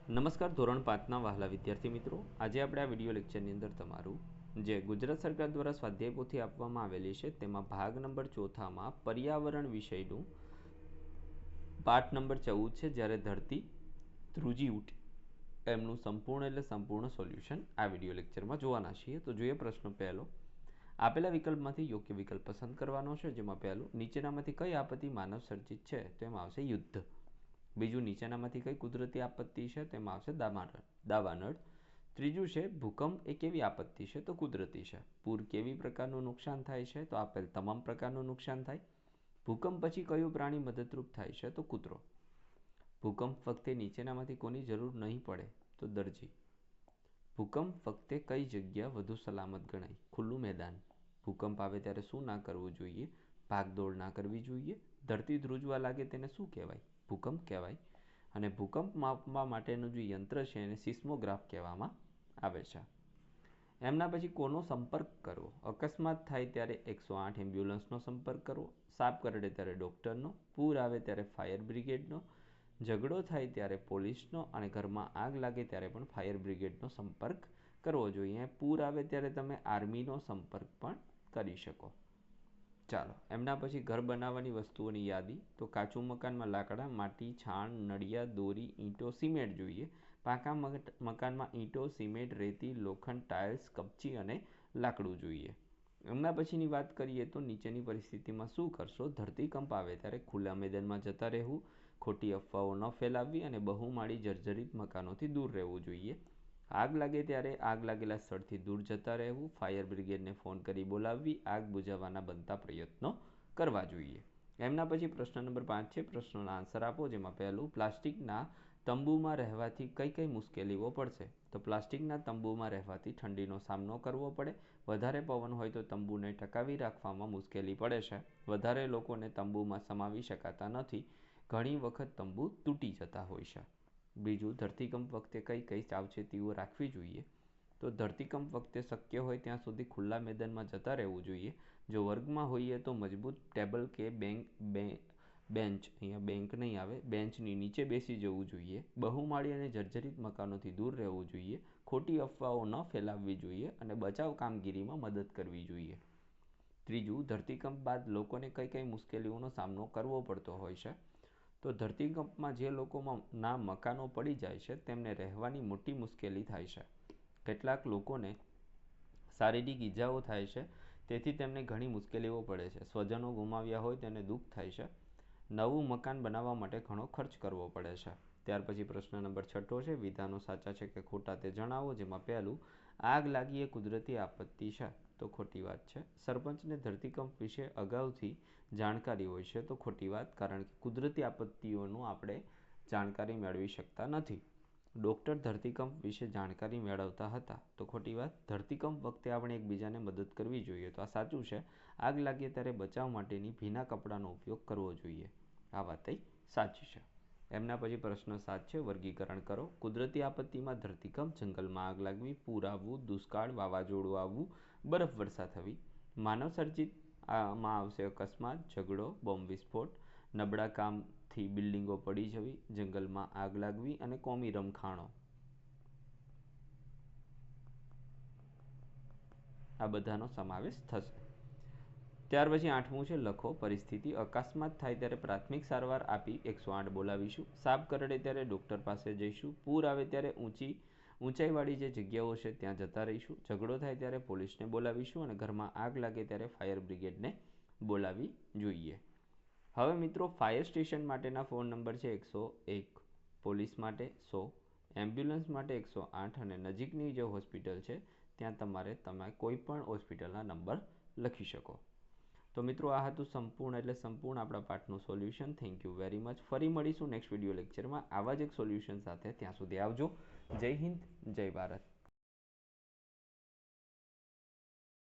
નમસ્કાર ધોરણ 5ના વહાલા વિદ્યાર્થી મિત્રો, આજે આપણે આ વિડીયો લેક્ચરની અંદર તમારું જે ગુજરાત સરકાર દ્વારા સ્વાધ્યાય પોથી આપવામાં આવેલી છે તેમાં ભાગ નંબર 4માં પર્યાવરણ વિષયનું પાઠ નંબર 14 છે, જ્યારે ધરતી ધ્રુજી ઉઠી એમનું સંપૂર્ણ સોલ્યુશન આ વિડીયો લેક્ચરમાં જોવાના છીએ. તો જોઈએ પ્રશ્ન પહેલો. આપેલા વિકલ્પમાંથી યોગ્ય વિકલ્પ પસંદ કરવાનો છે, જેમાં પહેલું નીચેનામાંથી કઈ આપત્તિ માનવ સર્જિત છે, તો એમાં આવશે યુદ્ધ. બીજું નીચેનામાંથી કઈ કુદરતી આપત્તિ છે, તેમાં આવશે દાવાનળ. ત્રીજું છે ભૂકંપ એ કેવી આપત્તિ છે, તો કુદરતી છે. પૂર કેવી પ્રકારનું નુકસાન થાય છે, તો આપેલ તમામ પ્રકારનું નુકસાન થાય. ભૂકંપ પછી કયું પ્રાણી મદદરૂપ થાય છે, તો કૂતરો. ભૂકંપ વખતે નીચેનામાંથી કોની જરૂર નહીં પડે, તો દરજી. ભૂકંપ વખતે કઈ જગ્યા વધુ સલામત ગણાય, ખુલ્લું મેદાન. ભૂકંપ આવે ત્યારે શું ના કરવું જોઈએ, ભાગદોડ ના કરવી જોઈએ. ધરતી ધ્રુજવા લાગે તેને શું કહેવાય, ભૂકંપ કહેવાય. અને ભૂકંપ માપવા માટેનું જે યંત્ર છે એને સિસ્મોગ્રાફ કહેવામાં આવે છે. એમના પછી કોનો સંપર્ક કરવો, અકસ્માત થાય ત્યારે 108 એમ્બ્યુલન્સનો સંપર્ક કરવો, સાપ કરડે ત્યારે ડૉક્ટરનો, પૂર આવે ત્યારે ફાયર બ્રિગેડનો, ઝઘડો થાય ત્યારે પોલીસનો, અને ઘરમાં આગ લાગે ત્યારે પણ ફાયર બ્રિગેડનો સંપર્ક કરવો જોઈએ. પૂર આવે ત્યારે તમે આર્મીનો સંપર્ક પણ કરી શકો. ચાલો, એમના પછી ઘર બનાવવાની વસ્તુઓની યાદી. તો કાચું મકાનમાં લાકડા, માટી, છાણ, નળિયા, દોરી, ઈંટો, સિમેન્ટ જોઈએ. પાકા મકાનમાં ઈંટો, સિમેન્ટ, રેતી, લોખંડ, ટાઇલ્સ, કપચી અને લાકડું જોઈએ. એમના પછીની વાત કરીએ તો નીચેની પરિસ્થિતિમાં શું કરશો. ધરતીકંપ આવે ત્યારે ખુલ્લા મેદાનમાં જતા રહેવું, ખોટી અફવાઓ ન ફેલાવવી અને બહુમાળી જર્જરિત મકાનોથી દૂર રહેવું જોઈએ. આગ લાગે ત્યારે આગ લાગેલા સ્થળથી દૂર જતા રહેવું, ફાયર બ્રિગેડને ફોન કરી બોલાવવી, આગ બુઝાવવાના બનતા પ્રયત્નો કરવા જોઈએ. એમના પછી પ્રશ્ન નંબર 5 છે. પ્રશ્નોના આન્સર આપો, જેમાં પહેલું પ્લાસ્ટિકના તંબુમાં રહેવાથી કઈ કઈ મુશ્કેલીઓ પડશે, તો પ્લાસ્ટિકના તંબુમાં રહેવાથી ઠંડીનો સામનો કરવો પડે. વધારે પવન હોય તો તંબુને ટકાવી રાખવામાં મુશ્કેલી પડે છે. વધારે લોકોને તંબુમાં સમાવી શકાતા નથી. ઘણી વખત તંબુ તૂટી જતા હોય છે. બીજું, ધરતીકંપ વખતે કઈ કઈ સાવચેતીઓ રાખવી જોઈએ, તો ધરતીકંપ વખતે શક્ય હોય ત્યાં સુધી ખુલ્લા મેદાનમાં જતા રહેવું જોઈએ. જો વર્ગમાં હોઈએ તો મજબૂત ટેબલ કે બેન્ચ, અહીંયા બેંક નહીં આવે, બેન્ચની નીચે બેસી જવું જોઈએ. બહુમાળી અને જર્જરિત મકાનોથી દૂર રહેવું જોઈએ. ખોટી અફવાઓ ન ફેલાવવી જોઈએ અને બચાવ કામગીરીમાં મદદ કરવી જોઈએ. ત્રીજું, ધરતીકંપ બાદ લોકોને કઈ કઈ મુશ્કેલીઓનો સામનો કરવો પડતો હોય છે, તો ધરતીકંપમાં જે લોકોના મકાનો પડી જાય છે તેમને રહેવાની મોટી મુશ્કેલી થાય છે. કેટલાક લોકોને શારીરિક ઈજાઓ થાય છે, તેથી તેમને ઘણી મુશ્કેલીઓ પડે છે. સ્વજનો ગુમાવ્યા હોય તેને દુઃખ થાય છે. નવું મકાન બનાવવા માટે ઘણો ખર્ચ કરવો પડે છે. ત્યાર પછી પ્રશ્ન નંબર 6 છે. વિધાનો સાચા છે કે ખોટા તે જણાવો, જેમાં પહેલું આગ લાગી એ કુદરતી આપત્તિ છે, તો ખોટી વાત છે. સરપંચને ધરતીકંપ વિશે અગાઉથી જાણકારી હોય છે, તો ખોટી વાત, કારણ કે કુદરતી આપત્તિઓનું આપણે જાણકારી મેળવી શકતા નથી. ડૉક્ટર ધરતીકંપ વિશે જાણકારી મેળવતા હતા, તો ખોટી વાત. ધરતીકંપ વખતે આપણે એકબીજાને મદદ કરવી જોઈએ, તો આ સાચું છે. આગ લાગે ત્યારે બચાવ માટેની ભીના કપડાનો ઉપયોગ કરવો જોઈએ, આ વાત સાચી છે. એમના પછી પ્રશ્ન 7 છે. વર્ગીકરણ કરો. કુદરતી આપત્તિમાં ધરતીકંપ, જંગલમાં આગ લાગવી, પૂર આવવું, દુષ્કાળ, વાવાઝોડું આવવું, બરફવર્ષા થવી. માનવ સર્જિત માં આવશે અકસ્માત, ઝઘડો, બોમ્બ વિસ્ફોટ, નબળા કામથી બિલ્ડિંગો પડી જવી, જંગલમાં આગ લાગવી અને કોમી રમખાણો. આ બધાનો સમાવેશ થશે. ત્યાર પછી 8મું છે. લખો પરિસ્થિતિ. અકસ્માત થાય ત્યારે પ્રાથમિક સારવાર આપી 108 બોલાવીશું. સાપ કરડે ત્યારે ડૉક્ટર પાસે જઈશું. પૂર આવે ત્યારે ઊંચાઈવાળી જે જગ્યાઓ છે ત્યાં જતા રહીશું. ઝઘડો થાય ત્યારે પોલીસને બોલાવીશું અને ઘરમાં આગ લાગે ત્યારે ફાયર બ્રિગેડને બોલાવી જોઈએ. હવે મિત્રો, ફાયર સ્ટેશન માટેના ફોન નંબર છે 101, પોલીસ માટે 100, એમ્બ્યુલન્સ માટે 108 અને નજીકની જે હોસ્પિટલ છે ત્યાં તમે કોઈ પણ હોસ્પિટલના નંબર લખી શકો. તો મિત્રો, આ હતું સંપૂર્ણ આપણા પાઠનું solution. Thank you very much. ફરી મળીશું નેક્સ્ટ વિડીયો લેક્ચરમાં આવા જ એક સોલ્યુશન સાથે. ત્યાં સુધી આવજો. જય હિન્દ, જય ભારત.